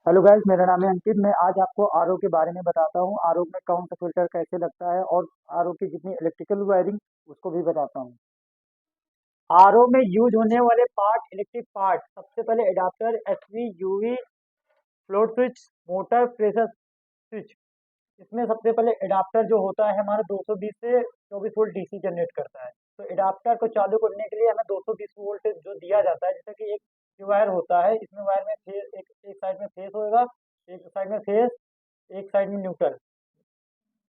Hello guys, मेरा नाम है अंकित। मैं आज आपको आरओ के बारे में बताता हूँ। आरओ में कौन सा फिल्टर कैसे लगता है और आरओ की जितनी इलेक्ट्रिकल वायरिंग उसको भी बताता हूँ। आरओ में यूज होने वाले पार्ट, इलेक्ट्रिक पार्ट, सबसे पहले adapter, SV, UV, float switch, motor, pressure switch. इसमें सबसे पहले एडाप्टर जो होता है हमारा 220 से 24 वोल्ट डीसी जनरेट करता है। तो एडाप्टर को चालू करने के लिए हमें 220 वोल्ट जो दिया जाता है, जैसे कि एक जो वायर होता है, इसमें वायर में फेस, एक साइड में फेस होगा, एक साइड में फेस, एक साइड में न्यूट्रल।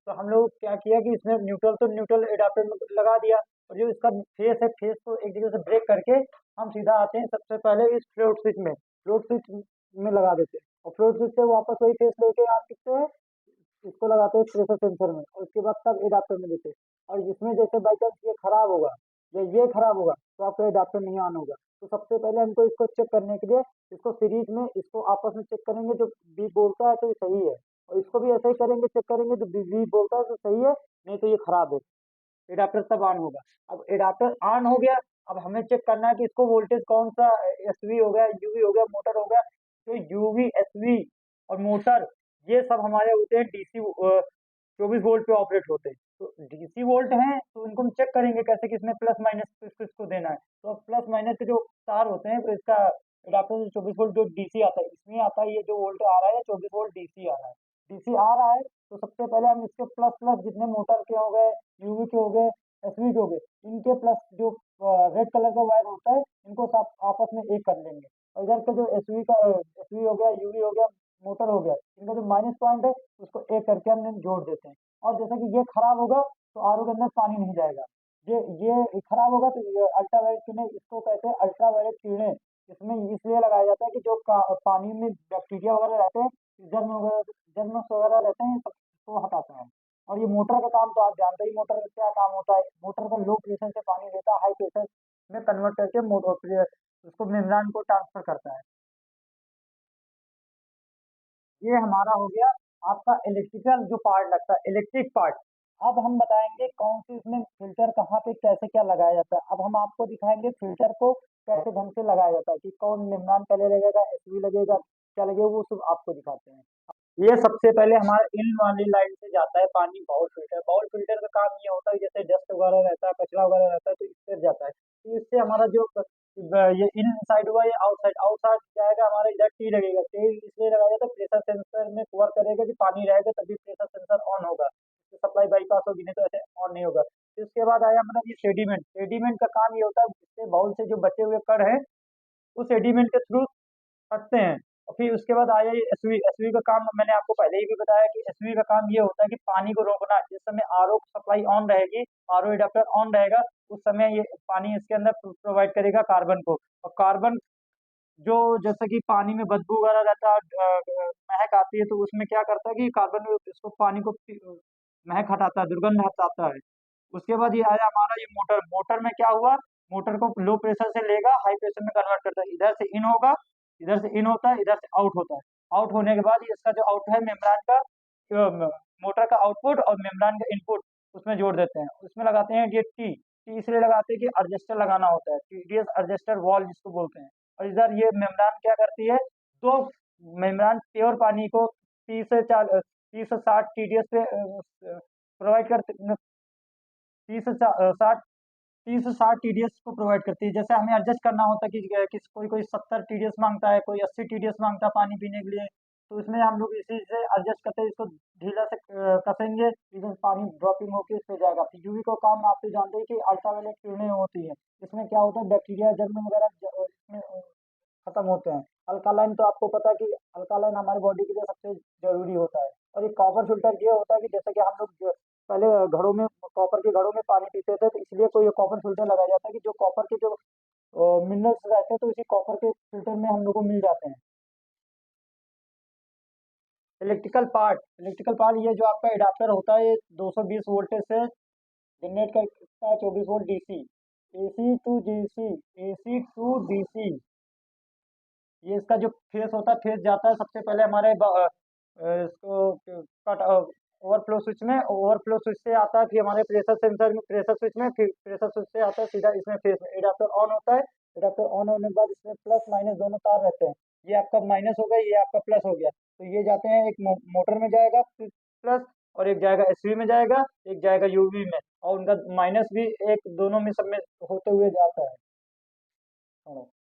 तो हम लोग क्या किया कि इसमें न्यूट्रल तो न्यूट्रल एडाप्टर में लगा दिया, और जो इसका फेस है, फेस को एक जगह से ब्रेक करके हम सीधा आते हैं सबसे पहले इस फ्लोट स्विच में। फ्लोट स्विच में लगा देते हैं, और फ्लोट स्विच से वापस वही फेस लेके आ सकते हैं, इसको लगाते हैं प्रेशर सेंसर में, और उसके बाद तब एडाप्टर में देते हैं। और इसमें जैसे बाई चांस ये खराब होगा या ये खराब होगा तो आपका एडाप्टर नहीं ऑन होगा। तो सबसे पहले हमको इसको चेक करने के लिए इसको सीरीज में, इसको आपस में चेक करेंगे, जो बी बोलता है तो ये सही है, और इसको भी ऐसे ही करेंगे, चेक करेंगे, जो बी बोलता है तो सही है, नहीं तो ये खराब है। एडाप्टर तब ऑन होगा। अब एडाप्टर ऑन हो गया, अब हमें चेक करना है कि इसको वोल्टेज कौन सा, एसवी हो गया, यूवी हो गया, मोटर हो गया। तो यूवी, एसवी और मोटर, ये सब हमारे होते हैं डीसी, 24 वोल्ट पे ऑपरेट होते हैं। तो डीसी वोल्ट हैं तो इनको हम चेक करेंगे कैसे कि इसमें प्लस माइनस किसको किसको देना है। तो अब प्लस माइनस के जो तार होते हैं, तो इसका एडाप्टर से 24 वोल्ट जो डीसी आता है, इसमें आता है, ये जो वोल्ट आ रहा है 24 वोल्ट डीसी आ रहा है। डीसी आ रहा है, तो सबसे पहले हम इसके प्लस प्लस जितने मोटर के हो गए, यूवी के हो गए, एसवी के हो गए, इनके प्लस जो रेड कलर का वायर होता है, इनको सब आपस में एक कर लेंगे। और इधर का जो एसवी का, एसवी हो गया, यूवी हो गया, मोटर हो गया, इनका जो माइनस पॉइंट है उसको एक करके हमने जोड़ देते हैं। और जैसा कि ये खराब होगा तो आरओ के अंदर पानी नहीं जाएगा। ये खराब होगा तो ये अल्ट्रावायलेट किरणें, इसको कहते हैं अल्ट्रावायलेट किरणें। इसमें इसलिए लगाया जाता है कि जो पानी में बैक्टीरिया वगैरह रहते हैं, जर्म्स वगैरह रहते हैं, सबको हटाता है। और ये मोटर का काम तो आप जानते ही, मोटर का क्या काम होता है। मोटर का लो प्रेशर से पानी लेता है, हाई प्रेशर में कन्वर्ट करके मोटर उसको मेम्ब्रेन को ट्रांसफर करता है। ये हमारा हो गया आपका इलेक्ट्रिकल जो पार्ट लगता है, इलेक्ट्रिक पार्ट। अब हम बताएंगे कौन सी इसमें फिल्टर कहाँ पे कैसे क्या लगाया जाता है। अब हम आपको दिखाएंगे फिल्टर को कैसे ढंग से लगाया जाता है, कि कौन मेम्ब्रेन पहले लगेगा, एसवी लगेगा, क्या लगेगा, वो सब आपको दिखाते हैं। ये सबसे पहले हमारा इन वाली लाइन से जाता है पानी बाउल फिल्टर। बाउल फिल्टर का काम ये होता है, जैसे डस्ट वगैरह रहता है, कचरा वगैरह रहता है, तो इससे जाता है। तो इससे हमारा जो ये इन साइड हुआ, ये आउटसाइड, आउटसाइड जाएगा हमारा, इधर टी लगेगा। टी इसलिए लगाया जाता है, प्रेशर सेंसर में कवर करेगा कि पानी रहेगा तभी प्रेशर सेंसर ऑन होगा। सप्लाई बाईपास होगी, नहीं तो ऐसे ऑन नहीं होगा। फिर उसके बाद आया मतलब ये सेडिमेंट। सेडिमेंट का काम ये होता है, इससे बाउल से जो बचे हुए कण है उस सेडिमेंट के थ्रू हटते हैं। और फिर उसके बाद आया ये एसवी। एसवी का काम मैंने आपको पहले ही भी बताया कि एसवी का काम ये होता है कि पानी को रोकना। जिस समय आरओ सप्लाई ऑन रहेगी, आरओ एडाप्टर ऑन रहेगा, उस समय ये पानी इसके अंदर प्रोवाइड करेगा कार्बन को। और कार्बन जो, जैसे कि पानी में बदबू वगैरह रहता है, महक आती है, तो उसमें क्या करता है कि कार्बन इसको पानी को महक हटाता है, दुर्गंध हटाता है। उसके बाद ये आया हमारा ये मोटर। मोटर में क्या हुआ, मोटर को लो प्रेशर से लेगा, हाई प्रेशर में कन्वर्ट करता है। इधर से इन होगा, इधर से इन होता है, इधर से आउट होता है। आउट होने के बाद ये इसका जो आउट है मेम्ब्रेन का, मोटर का आउटपुट और मेम्ब्रेन का इनपुट, उसमें जोड़ देते हैं। उसमें लगाते हैं ये टी। टी इसलिए लगाते हैं कि एडजस्टर लगाना होता है, टीडीएस एडजस्टर वॉल जिसको बोलते हैं। और इधर ये मेम्ब्रेन क्या करती है, दो मेम्ब्रेन प्योर पानी को 30 से 60 टीडीएस पे प्रोवाइड करते, 30 से 60 टीडीएस को प्रोवाइड करती है। जैसे हमें एडजस्ट करना होता है कि कोई कोई 70 टीडीएस मांगता है, कोई 80 टीडीएस मांगता है पानी पीने के लिए, तो इसमें हम लोग इसी से एडजस्ट करते हैं। इसको ढीला से कसेंगे, इधर पानी ड्रॉपिंग होकर इस पे जाएगा। फिर यूवी का काम आप तो जानते हैं कि अल्ट्रावायलेट किरणें होती है। इसमें क्या होता है, बैक्टीरिया, जर्म वगैरह इसमें खत्म होते हैं। अल्कालाइन तो आपको पता है कि अल्कालाइन हमारी बॉडी के लिए सबसे जरूरी होता है। और एक कॉपर फिल्टर ये होता है कि जैसे कि हम लोग पहले घरों में, कॉपर के घड़ों में पानी पीते थे, तो इसलिए कोई कॉपर फिल्टर लगाया जाता है कि जो कॉपर के जो मिनरल्स रहते हैं, तो इसी कॉपर के फिल्टर में हम लोग को मिल जाते हैं। इलेक्ट्रिकल पार्ट ये जो आपका एडाप्टर होता है, ये 220 वोल्टेज से जनरेट करता है 24 volt DC, AC to DC, AC to DC. ये इसका जो फेस होता है, फेस जाता है सबसे पहले हमारे इसको कट ओवरफ्लो स्विच में, ओवरफ्लो स्विच से आता है, फिर हमारे प्रेशर सेंसर में, प्रेशर स्विच में, फिर प्रेशर स्विच से आता है सीधा इसमें फेस में। एडाप्टर ऑन होता है, इंडक्टर ऑन होने के बाद इसमें प्लस माइनस दोनों तार रहते हैं। ये आपका माइनस हो गया, ये आपका प्लस हो गया, तो ये जाते हैं, एक मोटर में जाएगा प्लस, और एक जाएगा एसवी में जाएगा, एक जाएगा यूवी में, और उनका माइनस भी एक दोनों में सब में होते हुए जाता है। हाँ।